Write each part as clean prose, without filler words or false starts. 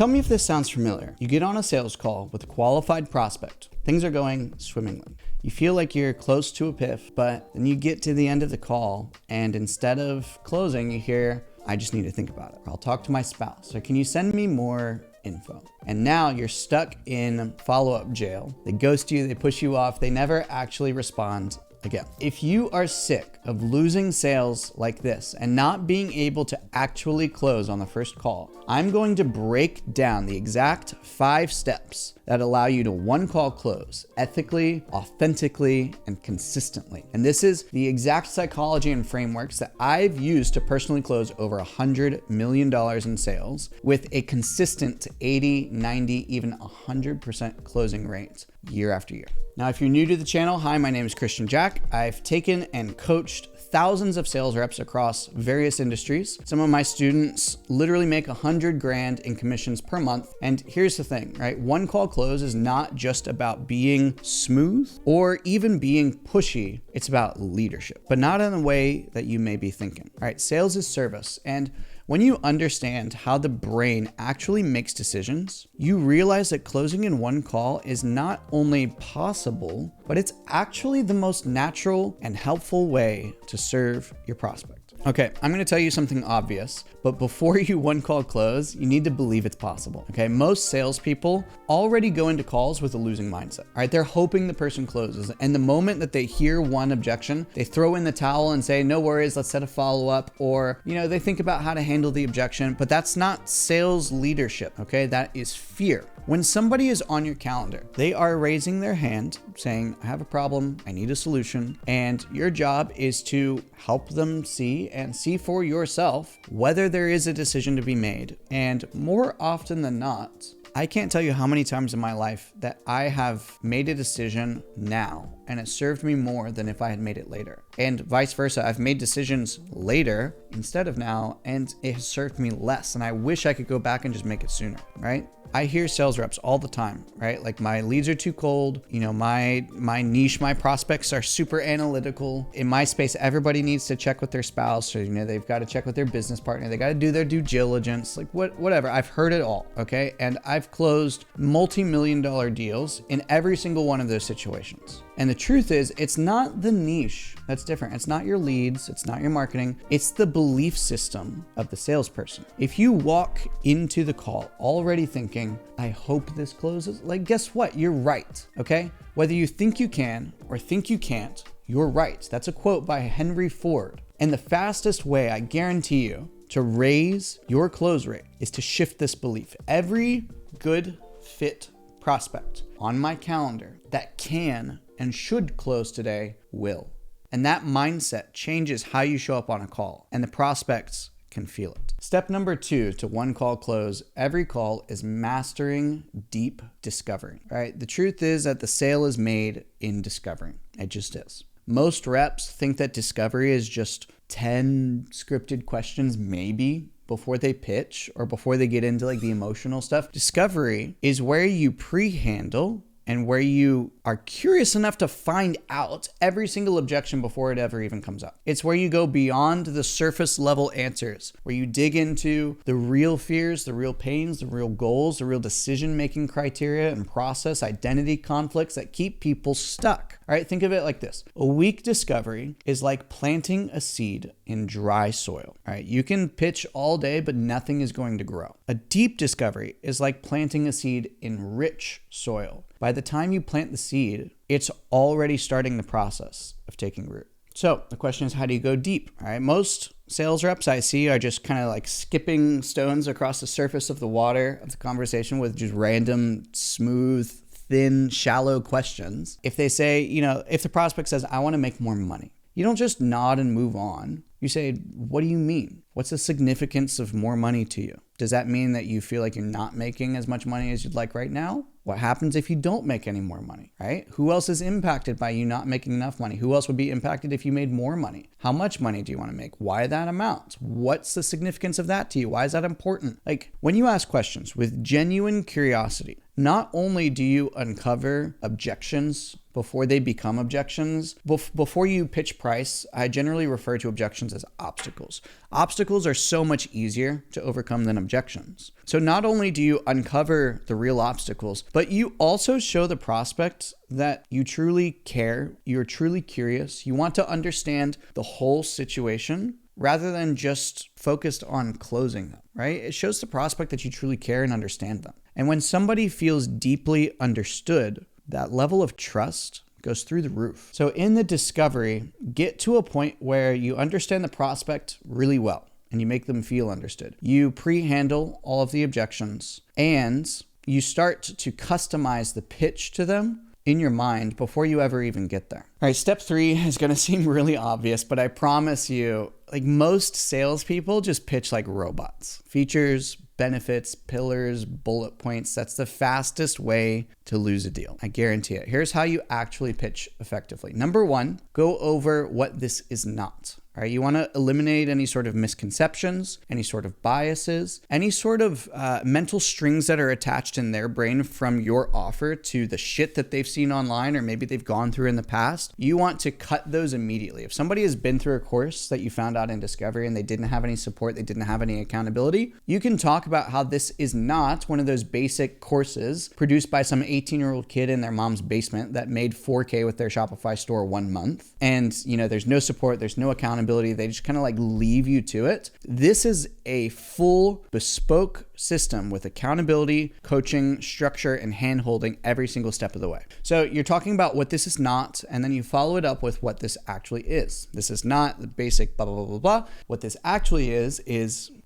Tell me if this sounds familiar. You get on a sales call with a qualified prospect. Things are going swimmingly. You feel like you're close to a PIF, but then you get to the end of the call and instead of closing, you hear, I just need to think about it. Or I'll talk to my spouse. Or can you send me more info? And now you're stuck in follow-up jail. They ghost you, they push you off, they never actually respond again. If you are sick of losing sales like this and not being able to actually close on the first call, I'm going to break down the exact 5 steps that allow you to one call close ethically, authentically, and consistently. And this is the exact psychology and frameworks that I've used to personally close over $100 million in sales with a consistent 80, 90, even 100% closing rates year after year. Now, if you're new to the channel, hi, my name is Christian Jack. I've taken and coached thousands of sales reps across various industries. Some of my students literally make 100 grand in commissions per month. And here's the thing, right? One call close is not just about being smooth or even being pushy. It's about leadership, but not in the way that you may be thinking. All right, sales is service. And when you understand how the brain actually makes decisions, you realize that closing in one call is not only possible, but it's actually the most natural and helpful way to serve your prospect. Okay, I'm gonna tell you something obvious, but before you one call close, you need to believe it's possible, okay? Most salespeople already go into calls with a losing mindset, all right? They're hoping the person closes, and the moment that they hear one objection, they throw in the towel and say, no worries, let's set a follow-up, or, they think about how to handle the objection, but that's not sales leadership, okay? That is fear. When somebody is on your calendar, they are raising their hand saying, I have a problem, I need a solution, and your job is to help them see and see for yourself whether there is a decision to be made. And more often than not, I can't tell you how many times in my life that I have made a decision now and it served me more than if I had made it later. And vice versa, I've made decisions later instead of now and it has served me less. And I wish I could go back and just make it sooner, right? I hear sales reps all the time, right? Like my leads are too cold. My niche, my prospects are super analytical. In my space, everybody needs to check with their spouse or, they've got to check with their business partner. They got to do their due diligence, like whatever. I've heard it all, okay? And I've closed multi-million-dollar deals in every single one of those situations. And the truth is, it's not the niche that's different. It's not your leads. It's not your marketing. It's the belief system of the salesperson. If you walk into the call already thinking, I hope this closes, like, guess what? You're right, okay? Whether you think you can or think you can't, you're right. That's a quote by Henry Ford. And the fastest way, I guarantee you, to raise your close rate is to shift this belief. Every good fit prospect on my calendar that can and should close today will. And that mindset changes how you show up on a call, and the prospects can feel it. Step number 2 to one call close every call is mastering deep discovery, right? The truth is that the sale is made in discovering. It just is. Most reps think that discovery is just 10 scripted questions, maybe, before they pitch or before they get into like the emotional stuff. Discovery is where you pre-handle and where you are curious enough to find out every single objection before it ever even comes up. It's where you go beyond the surface level answers, where you dig into the real fears, the real pains, the real goals, the real decision-making criteria and process, identity conflicts that keep people stuck. All right, think of it like this. A weak discovery is like planting a seed in dry soil. All right, you can pitch all day, but nothing is going to grow. A deep discovery is like planting a seed in rich soil. By the time you plant the seed, it's already starting the process of taking root. So the question is, how do you go deep? All right, most sales reps I see are just kind of like skipping stones across the surface of the water of the conversation with just random, smooth, thin, shallow questions. If they say, if the prospect says, I want to make more money, you don't just nod and move on. You say, what do you mean? What's the significance of more money to you? Does that mean that you feel like you're not making as much money as you'd like right now? What happens if you don't make any more money, right? Who else is impacted by you not making enough money? Who else would be impacted if you made more money? How much money do you want to make? Why that amount? What's the significance of that to you? Why is that important? Like, when you ask questions with genuine curiosity, not only do you uncover objections before they become objections. Before you pitch price, I generally refer to objections as obstacles. Obstacles are so much easier to overcome than objections. So not only do you uncover the real obstacles, but you also show the prospect that you truly care, you're truly curious, you want to understand the whole situation rather than just focused on closing them, right? It shows the prospect that you truly care and understand them. And when somebody feels deeply understood, that level of trust goes through the roof. So in the discovery, get to a point where you understand the prospect really well and you make them feel understood. You pre-handle all of the objections and you start to customize the pitch to them in your mind before you ever even get there. All right, step 3 is going to seem really obvious, but I promise you, like most salespeople just pitch like robots. Features, benefits, pillars, bullet points. That's the fastest way to lose a deal. I guarantee it. Here's how you actually pitch effectively. Number 1, go over what this is not. All right, you want to eliminate any sort of misconceptions, any sort of biases, any sort of mental strings that are attached in their brain from your offer to the shit that they've seen online or maybe they've gone through in the past. You want to cut those immediately. If somebody has been through a course that you found out in discovery and they didn't have any support, they didn't have any accountability, you can talk about how this is not one of those basic courses produced by some 18-year-old kid in their mom's basement that made $4K with their Shopify store 1 month. And, there's no support, there's no accountability. They just kind of like leave you to it. This is a full bespoke system with accountability, coaching, structure, and hand-holding every single step of the way. So you're talking about what this is not, and then you follow it up with what this actually is. This is not the basic blah, blah, blah, blah, blah. What this actually is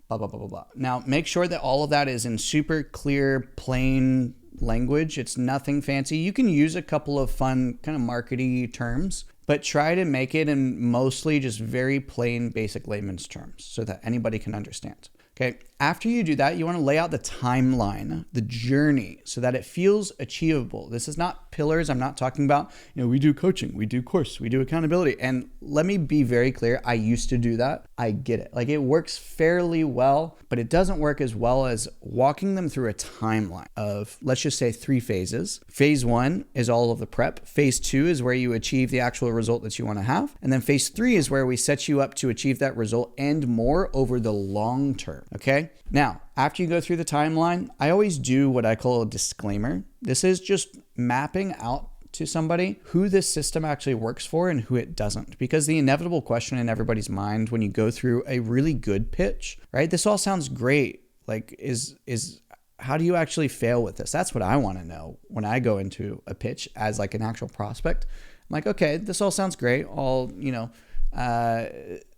blah, blah, blah, blah, blah. Now, make sure that all of that is in super clear, plain language. It's nothing fancy. You can use a couple of fun kind of markety terms, but try to make it in mostly just very plain, basic layman's terms so that anybody can understand. Okay. After you do that, you want to lay out the timeline, the journey, so that it feels achievable. This is not pillars. I'm not talking about, we do coaching, we do course, we do accountability. And let me be very clear. I used to do that. I get it. Like it works fairly well, but it doesn't work as well as walking them through a timeline of, let's just say 3 phases. Phase 1 is all of the prep. Phase 2 is where you achieve the actual result that you want to have. And then phase 3 is where we set you up to achieve that result and more over the long term. Okay. Now, after you go through the timeline, I always do what I call a disclaimer. This is just mapping out to somebody who this system actually works for and who it doesn't. Because the inevitable question in everybody's mind when you go through a really good pitch, right? This all sounds great. Like is how do you actually fail with this? That's what I want to know when I go into a pitch as like an actual prospect. I'm like, okay, this all sounds great. All,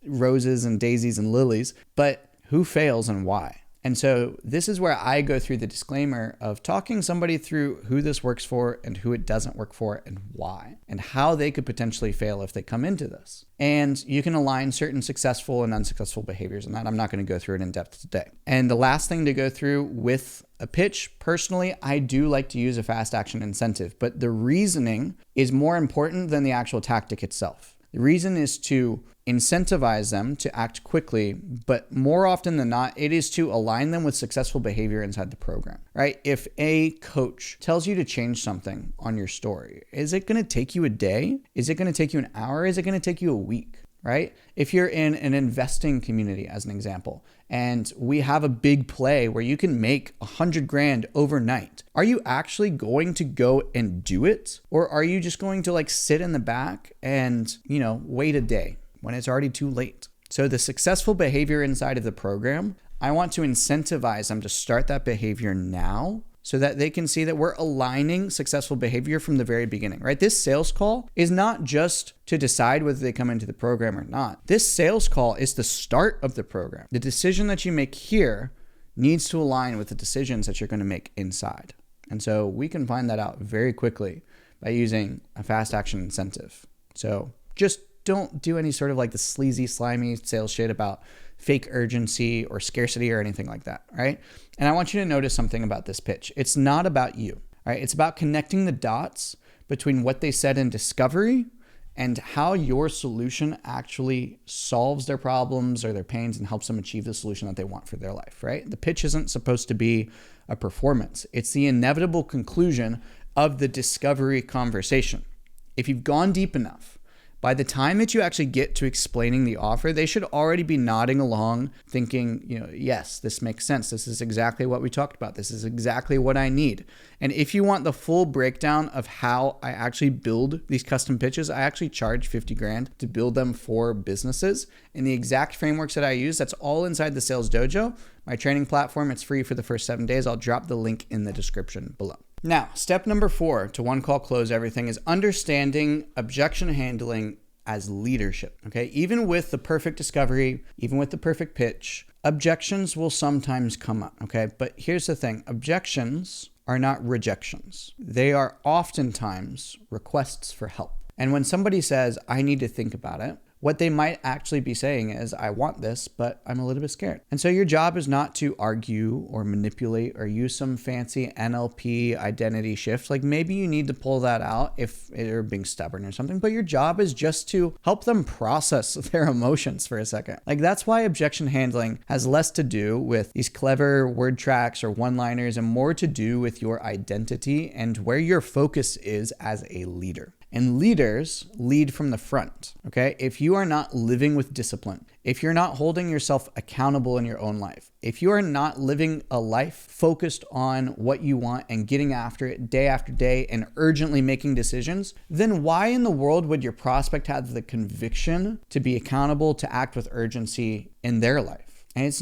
roses and daisies and lilies, but who fails and why? And so this is where I go through the disclaimer of talking somebody through who this works for and who it doesn't work for and why, and how they could potentially fail if they come into this. And you can align certain successful and unsuccessful behaviors in that. I'm not going to go through it in depth today. And the last thing to go through with a pitch, personally, I do like to use a fast action incentive, but the reasoning is more important than the actual tactic itself. The reason is to incentivize them to act quickly, but more often than not, it is to align them with successful behavior inside the program, right? If a coach tells you to change something on your story, is it going to take you a day? Is it going to take you an hour? Is it going to take you a week, right? If you're in an investing community, as an example, and we have a big play where you can make $100,000 overnight, are you actually going to go and do it? Or are you just going to like sit in the back and, wait a day when it's already too late? So the successful behavior inside of the program, I want to incentivize them to start that behavior now so that they can see that we're aligning successful behavior from the very beginning, right? This sales call is not just to decide whether they come into the program or not. This sales call is the start of the program. The decision that you make here needs to align with the decisions that you're going to make inside. And so we can find that out very quickly by using a fast action incentive. So just don't do any sort of like the sleazy, slimy sales shit about fake urgency or scarcity or anything like that, right? And I want you to notice something about this pitch. It's not about you, right? It's about connecting the dots between what they said in discovery and how your solution actually solves their problems or their pains and helps them achieve the solution that they want for their life, right? The pitch isn't supposed to be a performance. It's the inevitable conclusion of the discovery conversation. if you've gone deep enough, by the time that you actually get to explaining the offer, they should already be nodding along thinking, yes, this makes sense. This is exactly what we talked about. This is exactly what I need. And if you want the full breakdown of how I actually build these custom pitches, I actually charge 50 grand to build them for businesses. And the exact frameworks that I use, that's all inside the Sales Dojo, my training platform. It's free for the first 7 days. I'll drop the link in the description below. Now, step number 4 to one call close everything is understanding objection handling as leadership, okay? Even with the perfect discovery, even with the perfect pitch, objections will sometimes come up, okay? But here's the thing, objections are not rejections. They are oftentimes requests for help. And when somebody says, I need to think about it, what they might actually be saying is, I want this, but I'm a little bit scared. And so your job is not to argue or manipulate or use some fancy NLP identity shift. Like maybe you need to pull that out if they're being stubborn or something, but your job is just to help them process their emotions for a second. Like that's why objection handling has less to do with these clever word tracks or one-liners and more to do with your identity and where your focus is as a leader. And leaders lead from the front, okay? If you are not living with discipline, if you're not holding yourself accountable in your own life, if you are not living a life focused on what you want and getting after it day after day and urgently making decisions, then why in the world would your prospect have the conviction to be accountable, to act with urgency in their life? And it's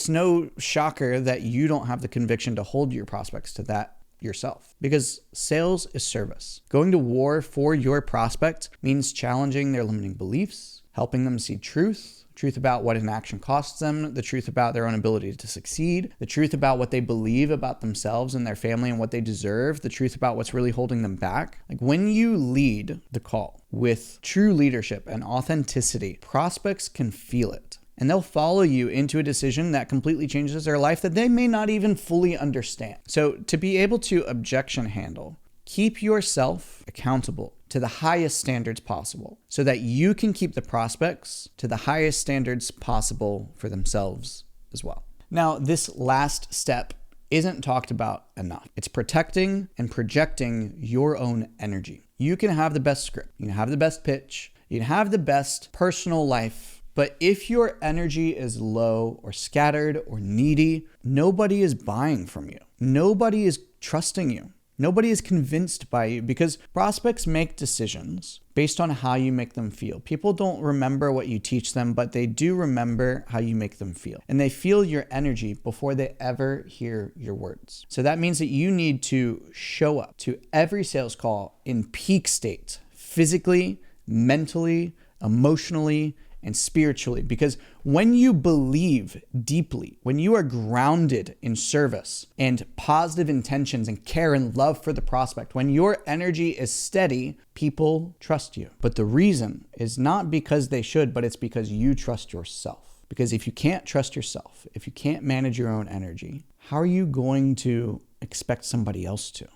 no shocker that you don't have the conviction to hold your prospects to that yourself, because sales is service. Going to war for your prospect means challenging their limiting beliefs, helping them see truth about what an action costs them, the truth about their own ability to succeed, the truth about what they believe about themselves and their family and what they deserve, the truth about what's really holding them back. Like when you lead the call with true leadership and authenticity, prospects can feel it. And they'll follow you into a decision that completely changes their life that they may not even fully understand. So to be able to objection handle, keep yourself accountable to the highest standards possible so that you can keep the prospects to the highest standards possible for themselves as well. Now, this last step isn't talked about enough. It's protecting and projecting your own energy. You can have the best script, you can have the best pitch, you can have the best personal life, but if your energy is low or scattered or needy, nobody is buying from you. Nobody is trusting you. Nobody is convinced by you because prospects make decisions based on how you make them feel. People don't remember what you teach them, but they do remember how you make them feel. And they feel your energy before they ever hear your words. So that means that you need to show up to every sales call in peak state, physically, mentally, emotionally, and spiritually, because when you believe deeply, when you are grounded in service and positive intentions and care and love for the prospect, when your energy is steady, people trust you. But the reason is not because they should, but it's because you trust yourself. Because if you can't trust yourself, if you can't manage your own energy, how are you going to expect somebody else to?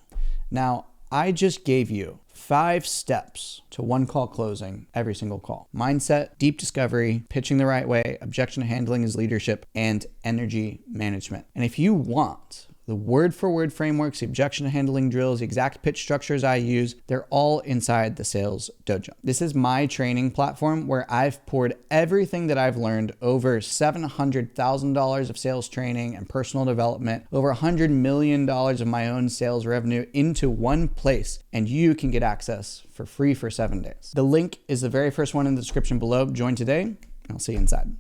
Now, I just gave you 5 steps to one call closing every single call. Mindset, deep discovery, pitching the right way, objection handling is leadership, and energy management. And if you want the word for word frameworks, the objection handling drills, the exact pitch structures I use, they're all inside the Sales Dojo. This is my training platform where I've poured everything that I've learned, over $700,000 of sales training and personal development, over $100 million of my own sales revenue into one place, and you can get access for free for 7 days. The link is the very first one in the description below. Join today, and I'll see you inside.